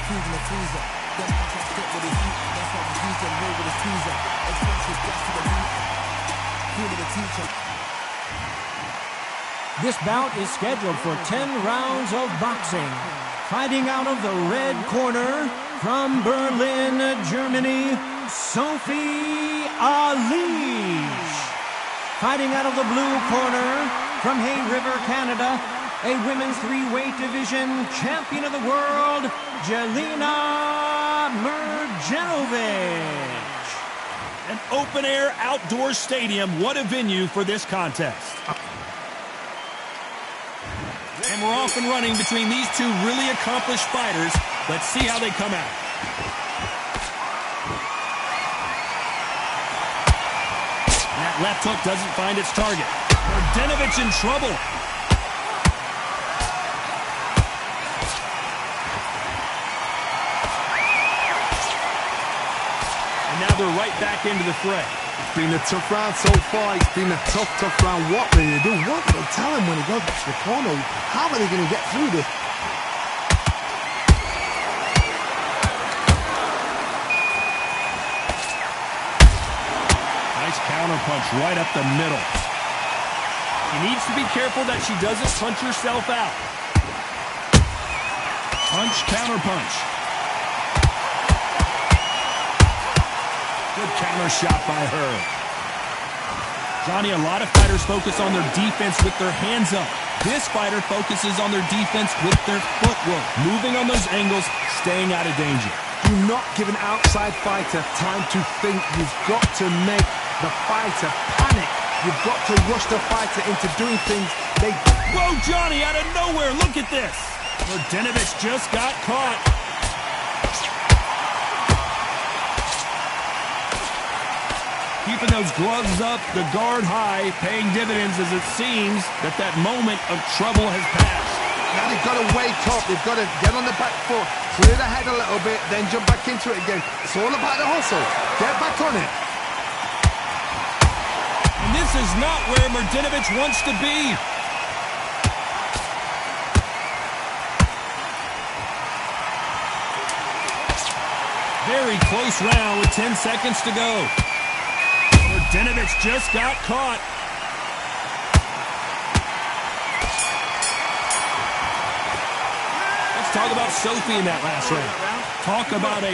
cruising the freezer. Them man try to get with his heat, that's why we use them roll with his tweezer. Expensive gas to the meat, cool with the teacher. This bout is scheduled for 10 rounds of boxing. Fighting out of the red corner from Berlin, Germany, Sophie Ali. Fighting out of the blue corner from Hay River, Canada, a women's three-weight division champion of the world, Jelena Mrdjenovic. An open-air outdoor stadium. What a venue for this contest. And we're off and running between these two really accomplished fighters. Let's see how they come out. That left hook doesn't find its target. Mrdjenovic in trouble. And now they're right back into the fray. It's been a tough round so far. It's been a tough round. What will they do? What will they tell him when he goes back to the corner? How are they going to get through this? Nice counter punch right up the middle. She needs to be careful that she doesn't punch herself out. Punch, counter punch. Good counter shot by her. Johnny, a lot of fighters focus on their defense with their hands up. This fighter focuses on their defense with their footwork. Moving on those angles, staying out of danger. Do not give an outside fighter time to think. You've got to make the fighter panic. You've got to rush the fighter into doing things they... Whoa, Johnny, out of nowhere, look at this. Mrdjenovic just got caught. Keeping those gloves up, the guard high, paying dividends as it seems that moment of trouble has passed. Now they've got to wake up. They've got to get on the back foot, clear the head a little bit, then jump back into it again. It's all about the hustle. Get back on it. And this is not where Mrdjenovic wants to be. Very close round with 10 seconds to go. Mrdjenovic just got caught. Let's talk about Sophie in that last round. Talk about a...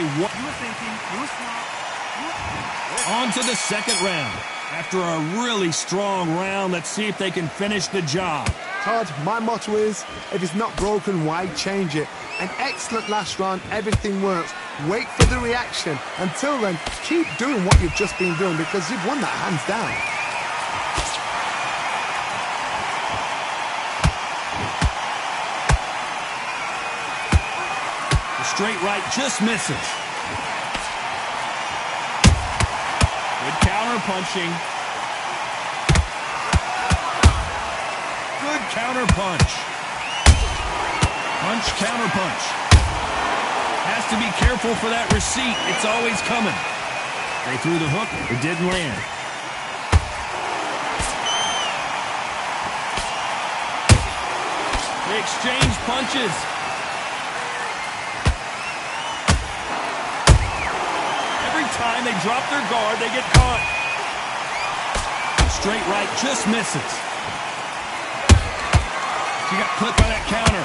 On to the second round. After a really strong round, let's see if they can finish the job. Todd, my motto is, if it's not broken, why change it? An excellent last round, everything works. Wait for the reaction. Until then, keep doing what you've just been doing because you've won that hands down. The straight right just misses. Good counter punching. Good counter punch. Punch, counter punch. Has to be careful for that receipt. It's always coming. They threw the hook. It didn't land. They exchange punches. Every time they drop their guard, they get caught. Straight right just misses. She got clipped by that counter.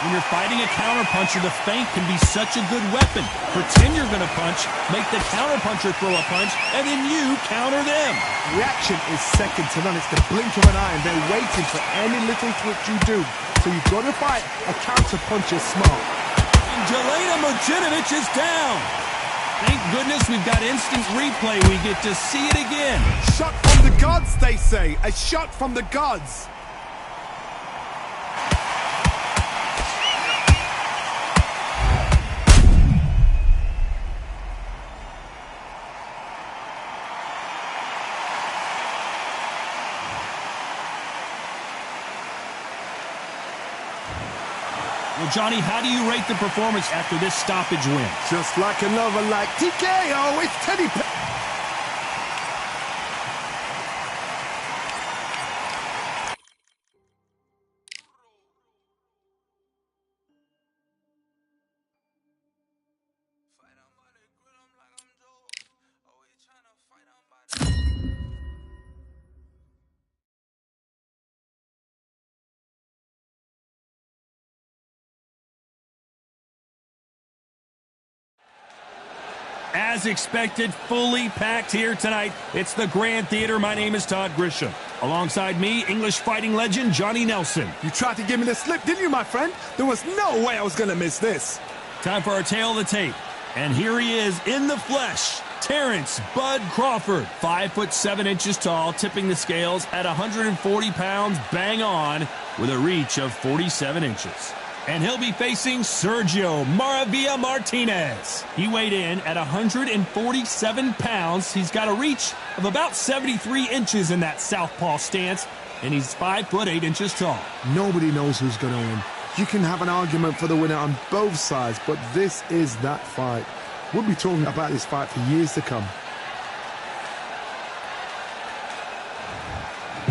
When you're fighting a counterpuncher, the feint can be such a good weapon. Pretend you're going to punch, make the counterpuncher throw a punch, and then you counter them. Reaction is second to none. It's the blink of an eye, and they're waiting for any little twitch you do. So you've got to fight a counterpuncher smart. And Jelena Mrdjenovic is down. Thank goodness we've got instant replay. We get to see it again. Shot from the gods, they say. A shot from the gods. Well, Johnny, how do you rate the performance after this stoppage win? Just like another, like TKO, it's Teddy. As expected, fully packed here tonight. It's the Grand Theater. My name is Todd Grisham. Alongside me, English fighting legend Johnny Nelson. You tried to give me the slip, didn't you, my friend? There was no way I was going to miss this. Time for our tale of the tape. And here he is in the flesh. Terrence Bud Crawford, 5'7" tall, tipping the scales at 140 pounds, bang on, with a reach of 47 inches. And he'll be facing Sergio Maravilla Martinez. He weighed in at 147 pounds. He's got a reach of about 73 inches in that southpaw stance, and he's 5'8" tall. Nobody knows who's going to win. You can have an argument for the winner on both sides, but this is that fight. We'll be talking about this fight for years to come.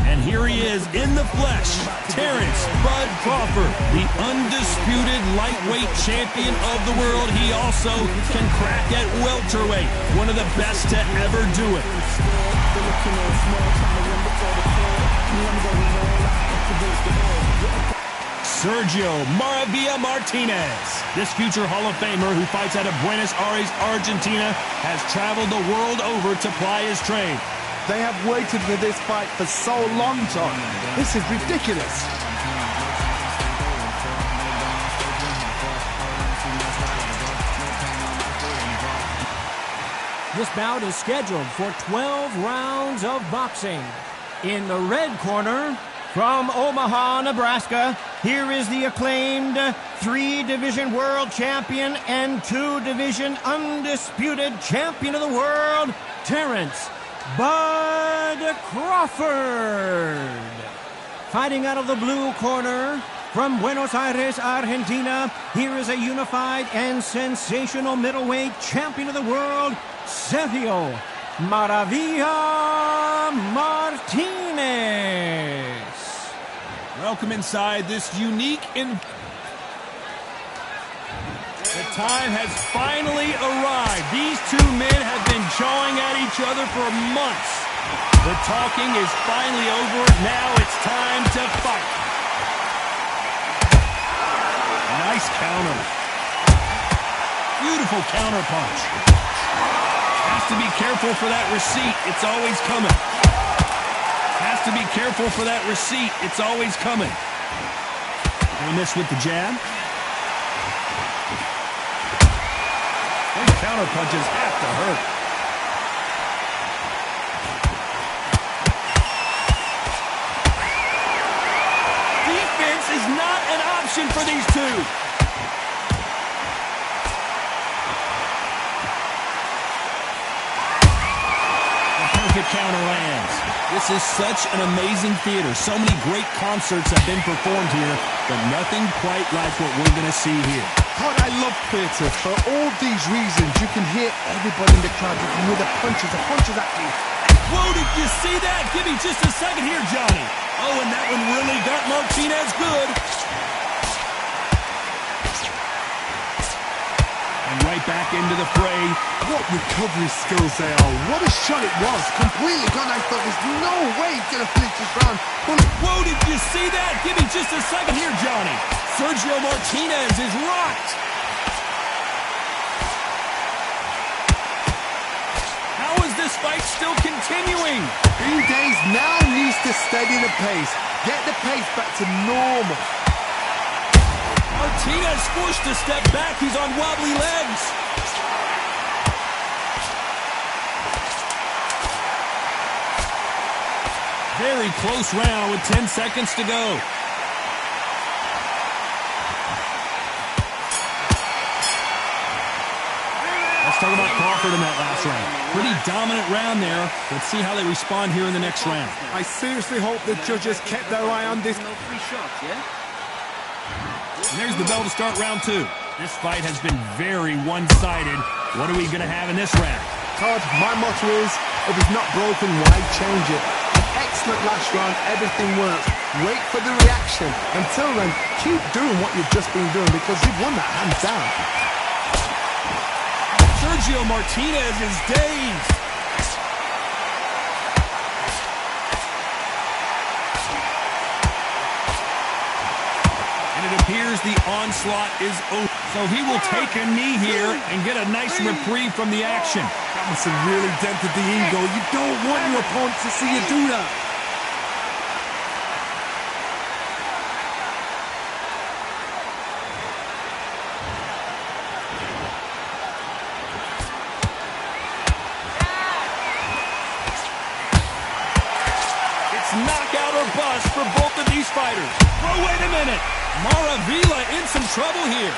And here he is in the flesh, Terrence Bud Crawford, the undisputed lightweight champion of the world. He also can crack at welterweight, one of the best to ever do it. Sergio Maravilla Martinez. This future Hall of Famer who fights out of Buenos Aires, Argentina, has traveled the world over to ply his trade. They have waited for this fight for so long, Tom. This is ridiculous. This bout is scheduled for 12 rounds of boxing. In the red corner, from Omaha, Nebraska, here is the acclaimed 3-division world champion and 2-division undisputed champion of the world, Terrence Bud Crawford. Fighting out of the blue corner, from Buenos Aires, Argentina, here is a unified and sensational middleweight champion of the world, Sergio Maravilla Martinez. Welcome inside this unique The time has finally arrived. These two men have been jawing at each other for months. The talking is finally over. Now it's time to fight. Nice counter. Beautiful counter punch. Has to be careful for that receipt. It's always coming. Has to be careful for that receipt. It's always coming. Gonna miss with the jab. Those counter punches have to hurt. Defense is not an option for these two. The perfect counter lands. This is such an amazing theater. So many great concerts have been performed here, but nothing quite like what we're going to see here. God, I love theatre. For all these reasons, you can hear everybody in the crowd. You can hear the punches at you. Whoa, did you see that? Give me just a second here, Johnny. Oh, and that one really got Martinez good. And right back into the fray. What recovery skills they are. What a shot it was. Completely gone. I thought there's no way he's going to finish this round. Whoa, did you see that? Give me just a second here, Johnny. Sergio Martinez is rocked. How is this fight still continuing? Green Days now needs to steady the pace. Get the pace back to normal. Martinez forced to step back. He's on wobbly legs. Very close round with 10 seconds to go. Let's talk about Crawford in that last round. Pretty dominant round there. Let's see how they respond here in the next round. I seriously hope the judges kept their eye on this. And there's the bell to start round two. This fight has been very one-sided. What are we going to have in this round? Todd, my motto is, if it's not broken, why change it? An excellent last round, everything works. Wait for the reaction. Until then, keep doing what you've just been doing because you've won that hands down. Sergio Martinez is dazed. And it appears the onslaught is over. So he will take a knee here and get a nice reprieve from the action. That must have really dented the ego. You don't want your opponent to see you do that. Knockout or bust for both of these fighters. Oh, wait a minute. Maravilla in some trouble here.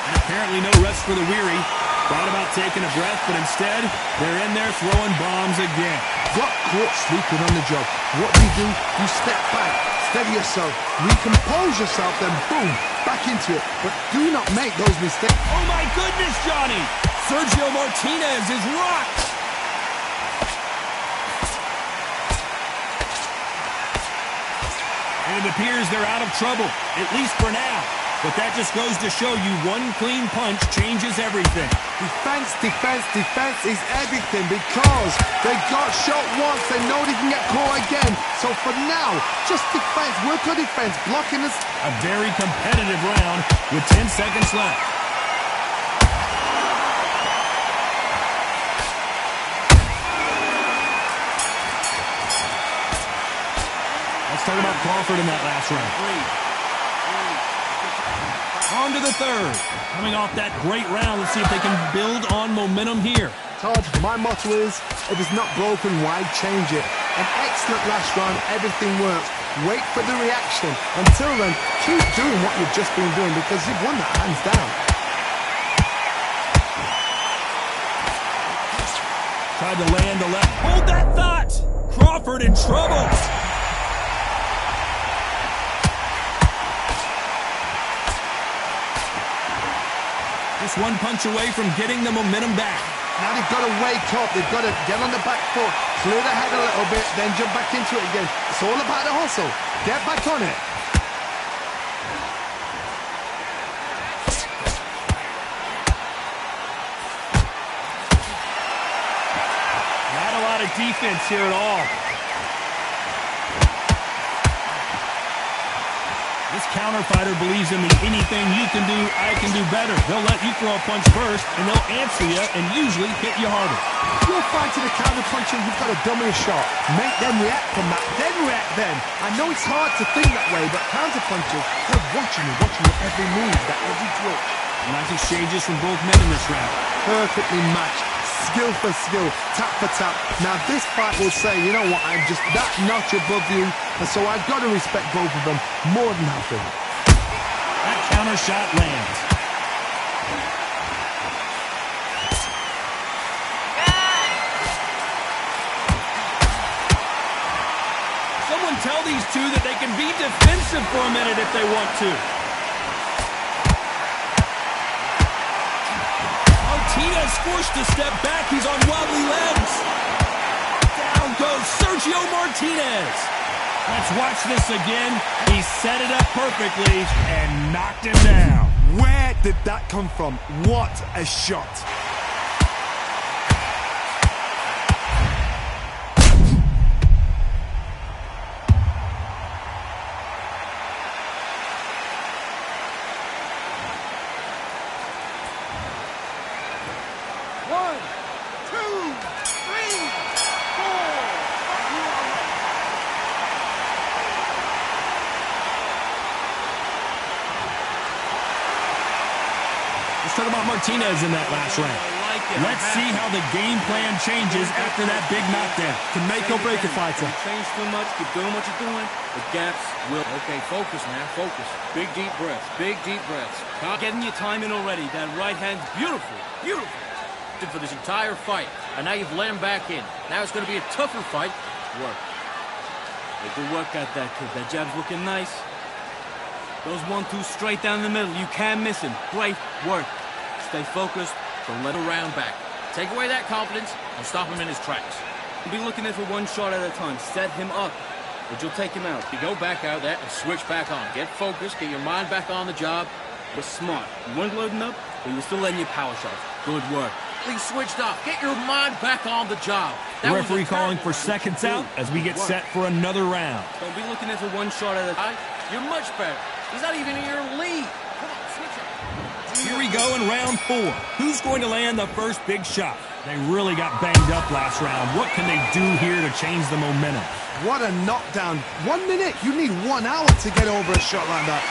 And apparently no rest for the weary. Thought about taking a breath, but instead, they're in there throwing bombs again. Got caught sleeping on the job. What do? You step back, steady yourself, recompose yourself, then boom, back into it. But do not make those mistakes. Oh my goodness, Johnny! Sergio Martinez is rocked! And it appears they're out of trouble, at least for now. But that just goes to show you one clean punch changes everything. Defense, defense, defense is everything because they got shot once. They know they can get caught again. So for now, just defense, work on defense, blocking us. A very competitive round with 10 seconds left. Let's talk about Crawford in that last round. On to the third. Coming off that great round, let's see if they can build on momentum here. Todd, my motto is, if it's not broken, why change it? An excellent last round, everything works. Wait for the reaction. Until then, keep doing what you've just been doing because you've won that hands down. Tried to land the left. Hold that thought! Crawford in trouble. Just one punch away from getting the momentum back. Now they've got to wake up. They've got to get on the back foot, clear the head a little bit, then jump back into it again. It's all about the hustle. Get back on it. Not a lot of defense here at all. This counter fighter believes in the anything you can do, I can do better. They'll let you throw a punch first, and they'll answer you and usually hit you harder. If you're fighting a counter puncher, you've got to dummy a shot. Make them react from that, then react then. I know it's hard to think that way, but counter punchers, they're watching your every move, that every twitch. Nice exchanges from both men in this round. Perfectly matched. Skill for skill, tap for tap. Now this fight will say, you know what, I'm just that notch above you, and so I've got to respect both of them more than nothing. That counter shot lands. Someone tell these two that they can be defensive for a minute if they want to. Martinez forced to step back. He's on wobbly legs. Down goes Sergio Martinez. Let's watch this again. He set it up perfectly and knocked him down. Where did that come from? What a shot. Let's talk about Martinez in that last round. Let's see how the game plan changes after that big knockdown. Can make or break a fighter. Change too much, keep doing what you're doing, the gaps will... Okay, focus, man, focus. Big, deep breaths, big, deep breaths. Getting your time in already. That right hand's beautiful, beautiful. For this entire fight, and now you've let him back in. Now it's going to be a tougher fight. Work. Hey, good work out that kid. That jab's looking nice. Those 1-2 straight down the middle. You can't miss him. Great work. Stay focused. Don't let him round back. Take away that confidence and stop him in his tracks. You'll be looking at for one shot at a time. Set him up, but you'll take him out. You go back out there and switch back on. Get focused. Get your mind back on the job. But smart. You weren't loading up, but you were still letting your power shots. Good work. completely switched off. Get your mind back on the job. The referee calling for seconds out as we get set for another round. Don't be looking at the one shot at a time. You're much better. He's not even in your league. Come on, switch up. Here we go in round 4. Who's going to land the first big shot? They really got banged up last round. What can they do here to change the momentum? What a knockdown. 1 minute, you need 1 hour to get over a shot like that.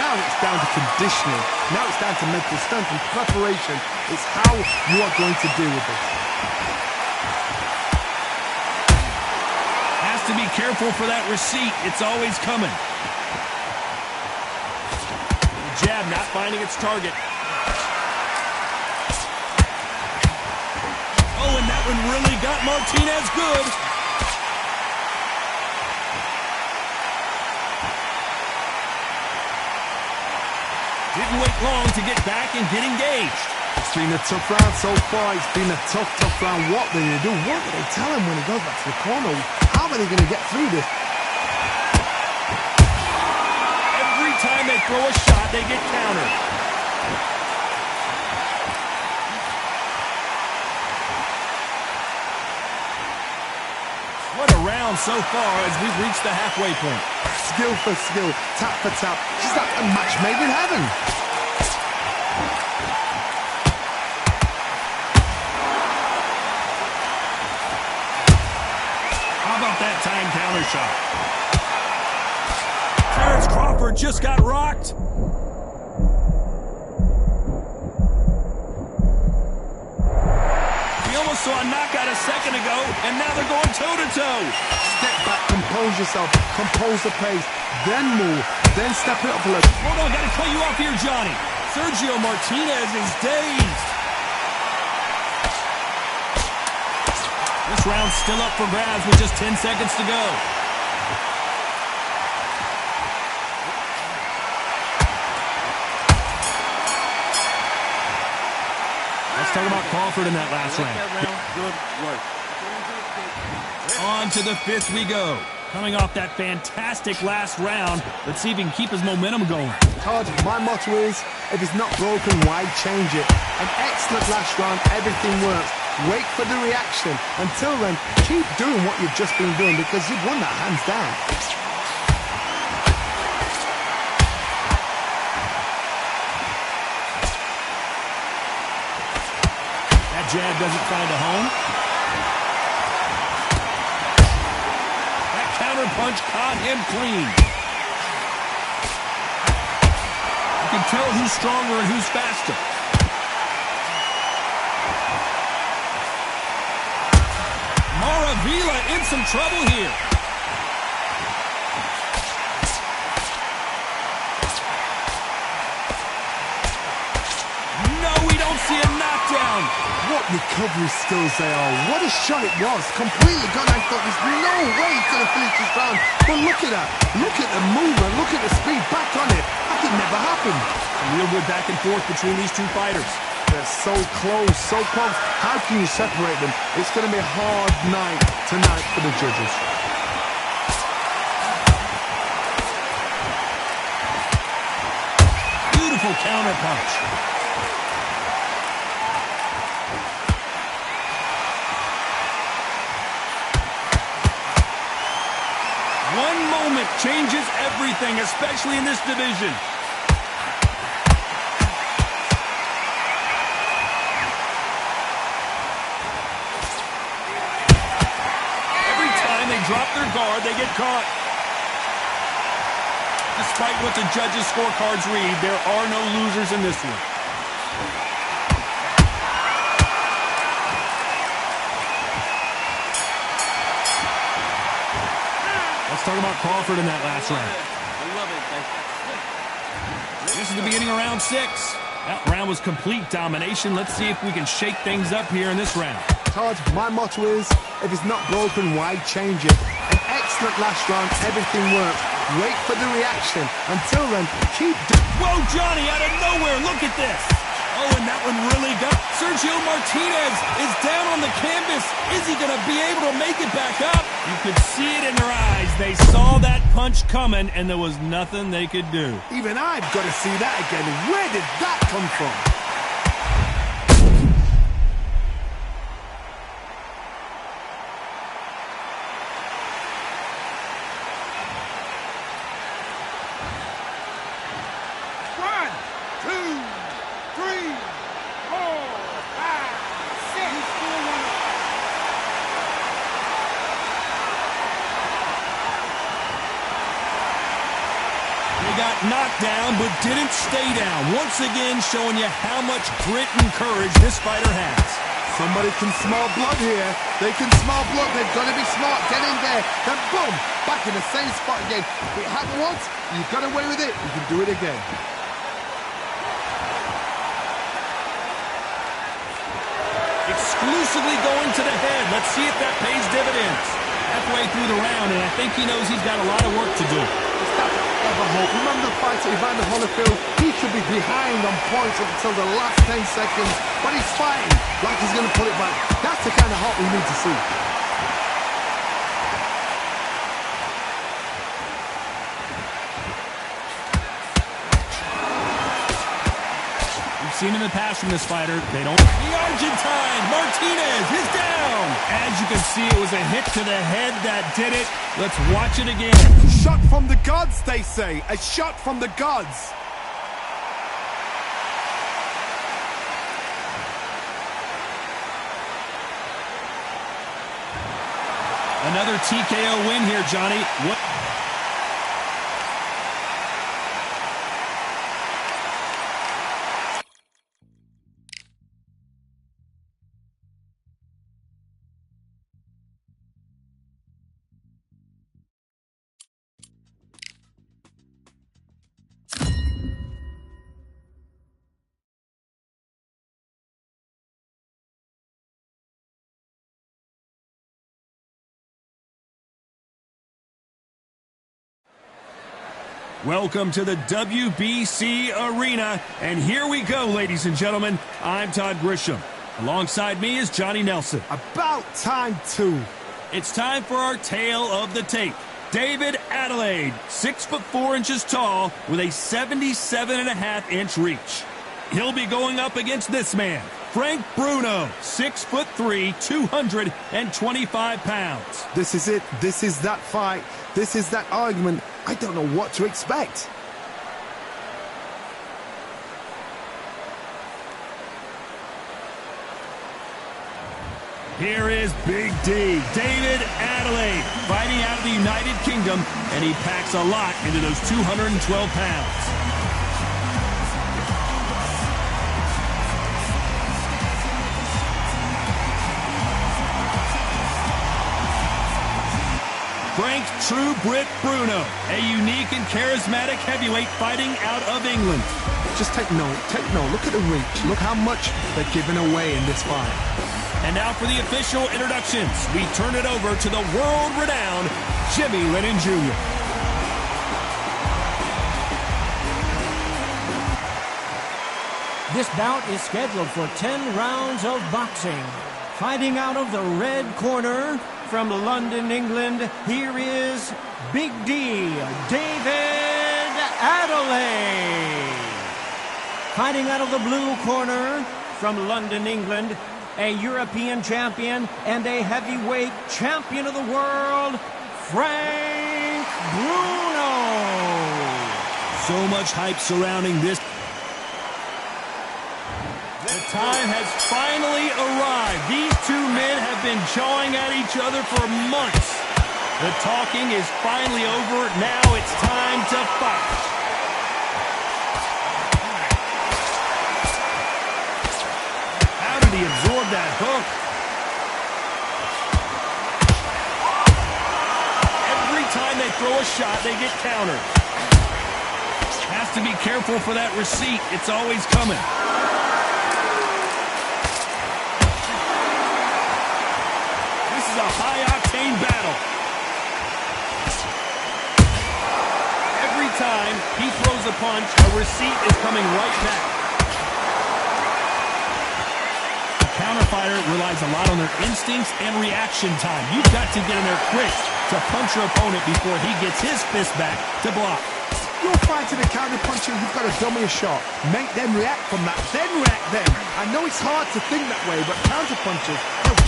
Now it's down to conditioning. Now it's down to mental strength and preparation. It's how you are going to deal with this. Has to be careful for that receipt. It's always coming. The jab not finding its target. Oh, and that one really got Martinez good. Didn't wait long to get back and get engaged. It's been a tough round so far. It's been a tough round. What are they going to do? What do they tell him when he goes back to the corner? How are they going to get through this? Every time they throw a shot, they get countered. What a round so far as we've reached the halfway point. Skill for skill, tap for tap. She's like a match made in heaven. How about that time counter shot? Terrence Crawford just got rocked. We almost saw a knockout a second ago, and now they're going toe-to-toe. Step back, compose yourself, compose the pace, then move, then step it up a little. Hold on, gotta cut you off here, Johnny. Sergio Martinez is dazed. This round's still up for grabs with just 10 seconds to go. Let's talk about Crawford in that last round. Good work. On to the 5th we go. Coming off that fantastic last round, let's see if he can keep his momentum going. Todd, my motto is, if it's not broken, why change it? An excellent last round, everything works. Wait for the reaction. Until then, keep doing what you've just been doing because you've won that hands down. That jab doesn't find a home. That counter punch caught him clean. You can tell who's stronger and who's faster. Vila in some trouble here. No, we don't see a knockdown. What recovery skills they are. What a shot it was. Completely gone. I thought there's no way he's going to finish this round. But look at that. Look at the movement. Look at the speed. Back on it. That could never happen. A real good back and forth between these two fighters. They're so close, so close. How can you separate them? It's going to be a hard night tonight for the judges. Beautiful counter punch. One moment changes everything, especially in this division. Drop their guard, they get caught. Despite what the judges' scorecards read, there are no losers in this one. Let's talk about Crawford in that last round. I love it. This is the beginning of round 6. That round was complete domination. Let's see if we can shake things up here in this round. Todd, my motto is, if it's not broken, why change it? An excellent last round, everything works. Wait for the reaction. Until then, keep Whoa, Johnny, out of nowhere, look at this. Oh, and that one really got... Sergio Martinez is down on the canvas. Is he going to be able to make it back up? You could see it in their eyes. They saw that punch coming, and there was nothing they could do. Even I've got to see that again. Where did that come from? Got knocked down, but didn't stay down. Once again, showing you how much grit and courage this fighter has. Somebody can smell blood here. They can smell blood. They've got to be smart. Get in there. Then boom, back in the same spot again. It happened once. You got away with it. You can do it again. Exclusively going to the head. Let's see if that pays dividends. Halfway through the round, and I think he knows he's got a lot of work to do. Remember the fight at Evander Holyfield? He should be behind on points up until the last 10 seconds, but he's fighting like he's going to pull it back. That's the kind of heart we need to see. We've seen in the past from this fighter, they don't... The Argentine, Martinez, is down! As you can see, it was a hit to the head that did it. Let's watch it again. Shot from the gods, they say. A shot from the gods. Another TKO win here, Johnny. What? Welcome to the WBC Arena, and here we go, ladies and gentlemen. I'm Todd Grisham. Alongside me is Johnny Nelson. About time, too. It's time for our tale of the tape. David Adelaide, 6'4" tall, with a 77.5-inch reach. He'll be going up against this man, Frank Bruno, 6'3", 225 pounds. This is it. This is that fight. This is that argument. I don't know what to expect. Here is Big D, David Adelaide, fighting out of the United Kingdom, and he packs a lot into those 212 pounds. Frank True Brit Bruno, a unique and charismatic heavyweight fighting out of England. Just take note, look at the reach, look how much they're giving away in this fight. And now for the official introductions, we turn it over to the world-renowned Jimmy Lennon Jr. This bout is scheduled for 10 rounds of boxing. Fighting out of the red corner from London, England, here is Big D, David Adelaide. Fighting out of the blue corner from London, England, a European champion and a heavyweight champion of the world, Frank Bruno. So much hype surrounding this. The time has finally arrived. These two men have been jawing at each other for months. The talking is finally over. Now it's time to fight. How did he absorb that hook? Every time they throw a shot, they get countered. Has to be careful for that receipt. It's always coming. A high-octane battle. Every time he throws a punch, a receipt is coming right back. The counter fighter relies a lot on their instincts and reaction time. You've got to get in there quick to punch your opponent before he gets his fist back to block. You're fighting a counter puncher, you've got to dummy a shot. Make them react from that, then react then. I know it's hard to think that way, but counter punchers...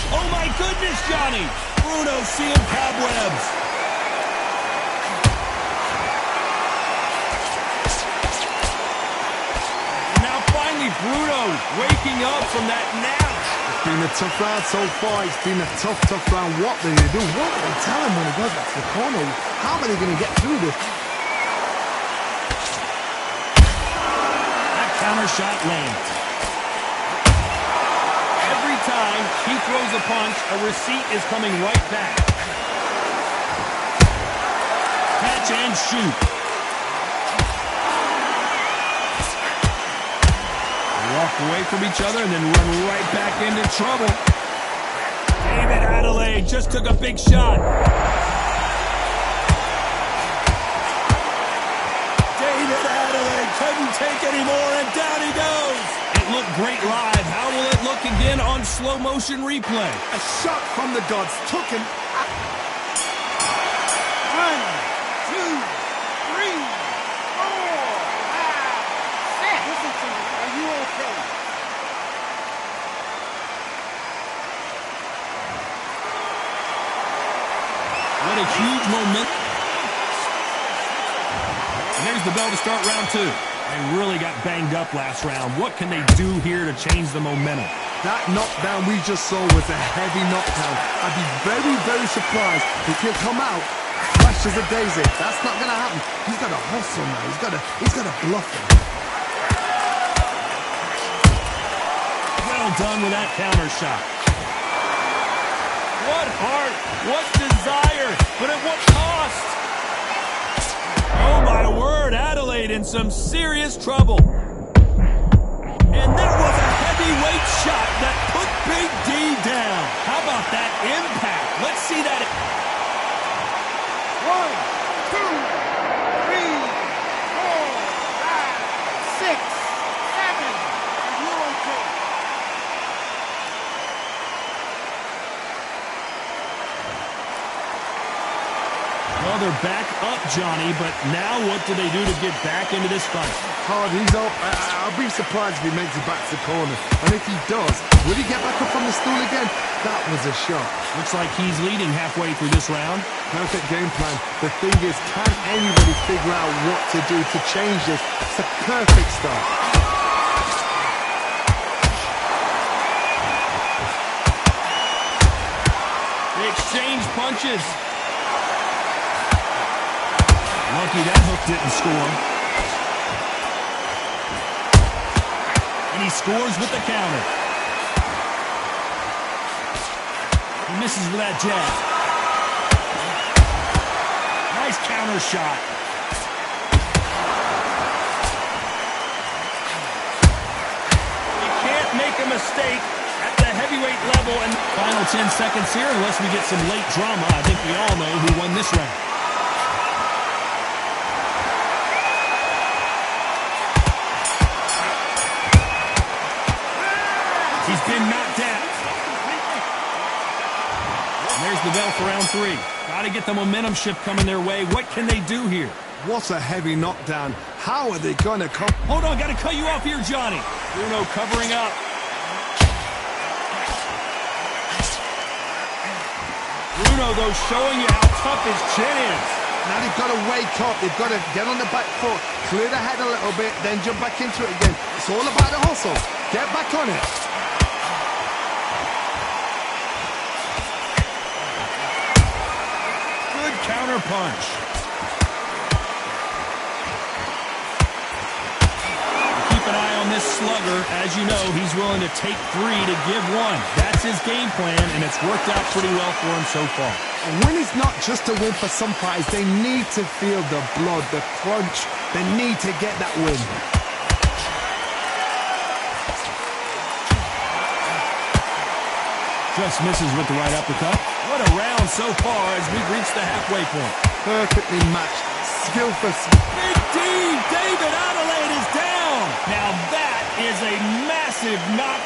Oh my goodness, Johnny! Bruno seeing cobwebs. And now finally Bruno waking up from that nap. It's been a tough round so far. It's been a tough round. What do they do? What do they tell him when he goes back to the corner? How are they going to get through this? counter shot lands. Every time he throws a punch, a receipt is coming right back. Catch and shoot. Walk away from each other and then run right back into trouble. David Adelaide just took a big shot. David Adelaide couldn't take any more, and down he goes. It looked great live. How will it look again on slow motion replay? A shot from the gods took him. 1, 2, 3, 4, 5, 6. Listen to me. Are you okay? What a huge moment. And there's the bell to start round 2. They really got banged up last round. What can they do here to change the momentum? That knockdown we just saw was a heavy knockdown. I'd be very, very surprised if he'll come out fresh as a daisy. That's not going to happen. He's got to hustle now. He's got to bluff him. Well done with that counter shot. What heart, what desire, but at what cost? Oh my word, Adelaide in some serious trouble. And that was a heavyweight shot that put Big D down. How about that impact? Let's see that. 1, 2, 3, 4, 5, 6, 7. Are you okay? Well, they're back up, Johnny, but now what do they do to get back into this fight? Hard, he's up. I'll be surprised if he makes it back to the corner. And if he does, will he get back up from the stool again? That was a shot. Looks like he's leading halfway through this round. Perfect game plan. The thing is, can anybody figure out what to do to change this? It's a perfect start. They exchange punches. Lucky that hook didn't score. And he scores with the counter. He misses with that jab. Nice counter shot. You can't make a mistake at the heavyweight level. And final 10 seconds here, unless we get some late drama. I think we all know who won this round. He's been knocked out. And there's the bell for round 3. Got to get the momentum shift coming their way. What can they do here? What a heavy knockdown. How are they going to come? Hold on, got to cut you off here, Johnny. Bruno covering up. Bruno, though, showing you how tough his chin is. Now they've got to wake up. They've got to get on the back foot, clear the head a little bit, then jump back into it again. It's all about the hustle. Get back on it. Good counter punch. Keep an eye on this slugger. As you know, he's willing to take 3 to give 1. That's his game plan, and it's worked out pretty well for him so far. A win is not just a win for some fighters. They need to feel the blood, the crunch. They need to get that win. Just misses with the right uppercut. What a round so far as we've reached the halfway point. Perfectly matched. Skill for Big D! David Adelaide is down! Now that is a massive knock